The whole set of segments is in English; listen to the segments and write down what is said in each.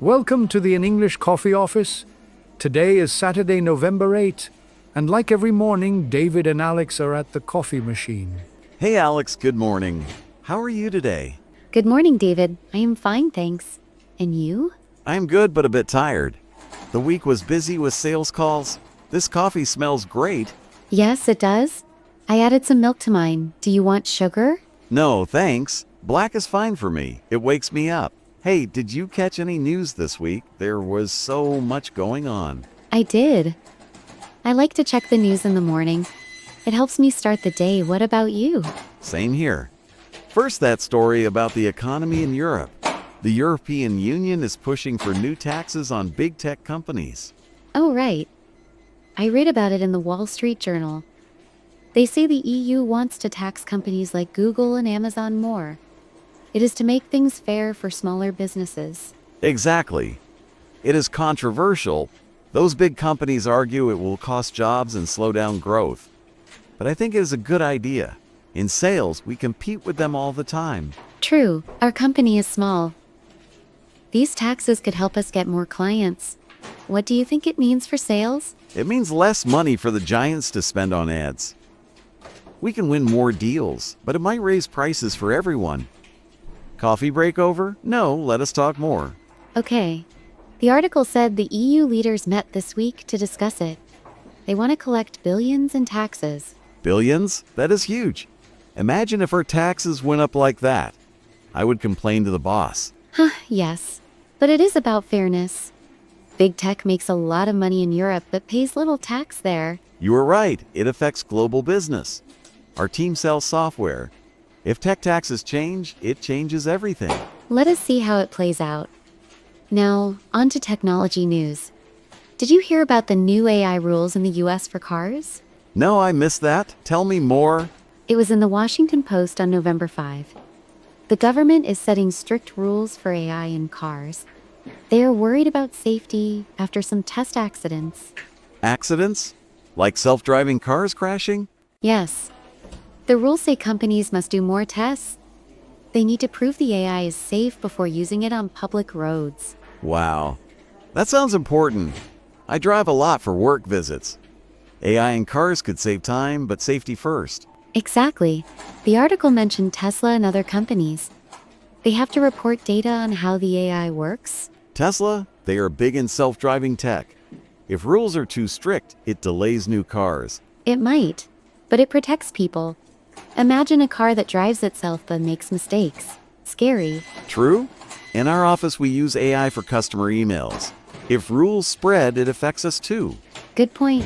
Welcome to the In English Coffee Office. Today is Saturday, November 8th, and like every morning, David and Alex are at the coffee machine. Hey Alex, good morning. How are you today? Good morning, David. I am fine, thanks. And you? I'm good but a bit tired. The week was busy with sales calls. This coffee smells great. Yes, it does. I added some milk to mine. Do you want sugar? No, thanks. Black is fine for me. It wakes me up. Hey, did you catch any news this week? There was so much going on. I did. I like to check the news in the morning. It helps me start the day. What about you? Same here. First, that story about the economy in Europe. The European Union is pushing for new taxes on big tech companies. Oh, right. I read about it in the Wall Street Journal. They say the EU wants to tax companies like Google and Amazon more. It is to make things fair for smaller businesses. Exactly. It is controversial. Those big companies argue it will cost jobs and slow down growth. But I think it is a good idea. In sales, we compete with them all the time. True, our company is small. These taxes could help us get more clients. What do you think it means for sales? It means less money for the giants to spend on ads. We can win more deals, but it might raise prices for everyone. Coffee break over? No, let us talk more. Okay. The article said the EU leaders met this week to discuss it. They want to collect billions in taxes. Billions? That is huge. Imagine if our taxes went up like that. I would complain to the boss. Yes, but it is about fairness. Big tech makes a lot of money in Europe but pays little tax there. You are right. It affects global business. Our team sells software. If tech taxes change, it changes everything. Let us see how it plays out. Now, on to technology news. Did you hear about the new AI rules in the US for cars? No, I missed that. Tell me more. It was in the Washington Post on November 5. The government is setting strict rules for AI in cars. They are worried about safety after some test accidents. Accidents? Like self-driving cars crashing? Yes. The rules say companies must do more tests. They need to prove the AI is safe before using it on public roads. Wow. That sounds important. I drive a lot for work visits. AI in cars could save time, but safety first. Exactly. The article mentioned Tesla and other companies. They have to report data on how the AI works. Tesla, they are big in self-driving tech. If rules are too strict, it delays new cars. It might, but it protects people. Imagine a car that drives itself but makes mistakes. Scary. True. In our office, we use AI for customer emails. If rules spread, it affects us too. Good point.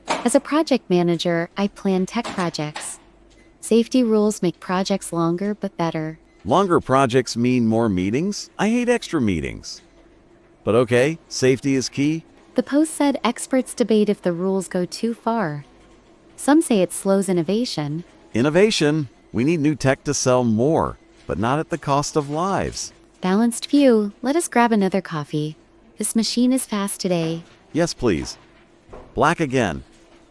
As a project manager, I plan tech projects. Safety rules make projects longer but better. Longer projects mean more meetings? I hate extra meetings. But okay, safety is key. The Post said experts debate if the rules go too far. Some say it slows innovation. Innovation. We need new tech to sell more, but not at the cost of lives. Balanced view. Let us grab another coffee. This machine is fast today. Yes, please. Black again.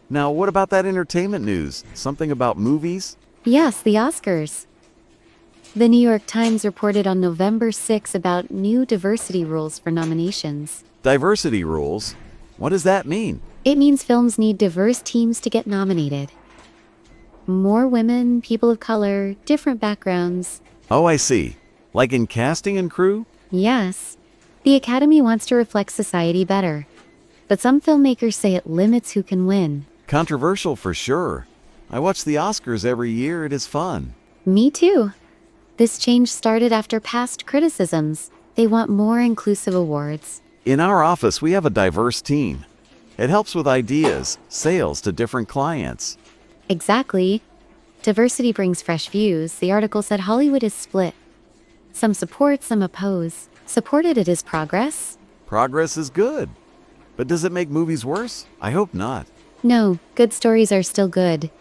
Now, what about that entertainment news? Something about movies? Yes, the Oscars. The New York Times reported on November 6 about new diversity rules for nominations. Diversity rules? What does that mean? It means films need diverse teams to get nominated. More women, people of color, different backgrounds. Oh, I see. Like in casting and crew? Yes. The Academy wants to reflect society better. But some filmmakers say it limits who can win. Controversial for sure. I watch the Oscars every year. It is fun. Me too. This change started after past criticisms. They want more inclusive awards. In our office, we have a diverse team. It helps with ideas, sales to different clients. Exactly. Diversity brings fresh views. The article said Hollywood is split. Some support, some oppose. Supported it is progress. Progress is good. But does it make movies worse? I hope not. No, good stories are still good.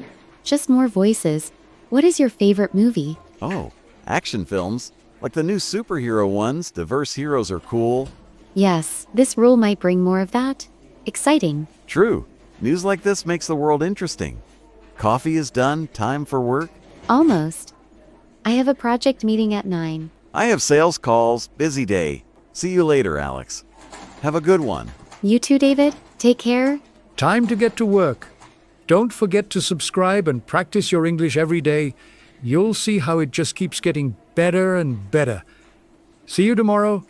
Just more voices. What is your favorite movie? Oh, action films. Like the new superhero ones, diverse heroes are cool. Yes, this rule might bring more of that. Exciting. True. News like this makes the world interesting. Coffee is done, time for work. Almost. I have a project meeting at 9. I have sales calls, busy day. See you later, Alex. Have a good one. You too, David. Take care. Time to get to work. Don't forget to subscribe and practice your English every day. You'll see how it just keeps getting better and better. See you tomorrow.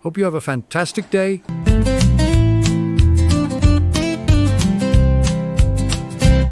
Hope you have a fantastic day.